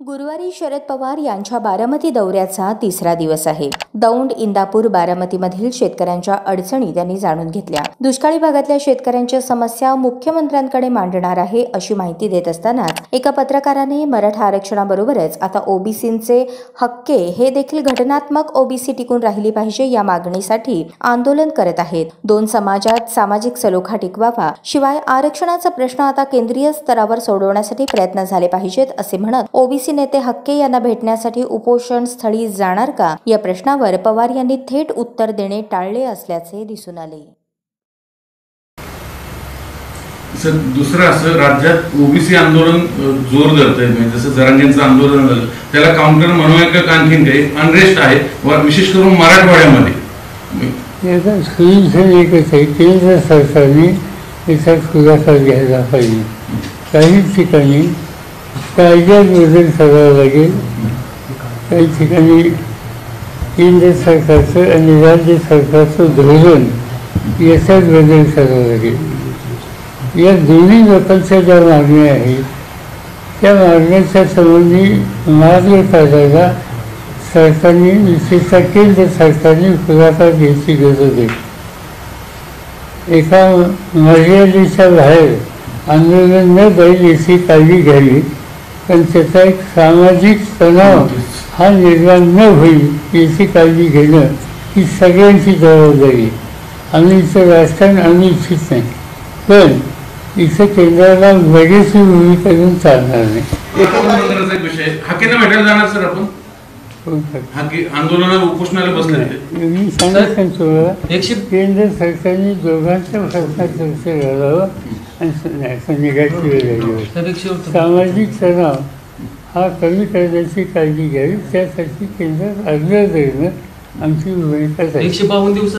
गुरुवारी शरद पवार यांच्या बारामती दौऱ्याचा तिसरा दिवस आहे. दौंड, इंदापूर, बारामतीमधील शेतकऱ्यांच्या अडचणी त्यांनी जाणून घेतल्या. दुष्काळी भागातल्या शेतकऱ्यांच्या समस्या मुख्यमंत्र्यांकडे मांडणार आहे अशी माहिती देत असतानाच एका पत्रकाराने मराठा आरक्षणाबरोबरच आता ओबीसींचे हक्के हे देखील घटनात्मक ओबीसी टिकून राहिली पाहिजे या मागणीसाठी आंदोलन करत आहेत. दोन समाजात सामाजिक सलोखा टिकवावा, शिवाय आरक्षणाचा प्रश्न आता केंद्रीय स्तरावर सोडवण्यासाठी प्रयत्न झाले पाहिजेत असे म्हणत ओबीसी नेते हक्के यांना भेटण्यासाठी उपोषण स्थळी जाणार का या प्रश्नावर पवार यांनी थेट उत्तर देणे टाळले असल्याचे दिसून आले. दुसरं असं राज्यात ओबीसी आंदोलन जोर धरतंय, म्हणजे जसं जरांगेंचं आंदोलन झालं त्याला काउंटर म्हणूया का आणखीन काही अनरेस्ट आहे विशेष करून मराठवाड्यामध्ये. केंद्र सरकारने याचा खुलासा घ्यायला पाहिजे. काही ठिकाणी कायद्यात बदल करावा लागेल, काही ठिकाणी केंद्र सरकारचं आणि राज्य सरकारचं धोरण याच्यात बदल करावा लागेल. या दोन्ही लोकांच्या ज्या मागण्या आहेत त्या मागण्याच्या संबंधी मार्ग काढायला सरकारने, विशेषतः केंद्र सरकारने खुलासा घ्यायची गरज आहे. एका मर्यादेच्या बाहेर आंदोलन न जाईल याची काळजी घ्यावी, पण त्याचा एक सामाजिक तणाव हा निर्माण न होईल याची काळजी घेणं ही सगळ्यांची जबाबदारी. आम्ही इथं राजकारण आणू इच्छित नाही, पण इथं केंद्राला लगेच भूमिका घेऊन चालणार नाही. विषय हाकेंना भेटायला जाणार सर आपण आंदोलनाला उपोषणाला बसले. मी सांगितलं तुम्हाला, केंद्र सरकारने दोघांच्या प्रश्नाचं लक्ष घालावं आणि निघायची वेळ लागली. सामाजिक तणाव हा कमी करण्याची काळजी घ्यावी, त्यासाठी केंद्रात आग्रह करणं आमची भूमिका आहे.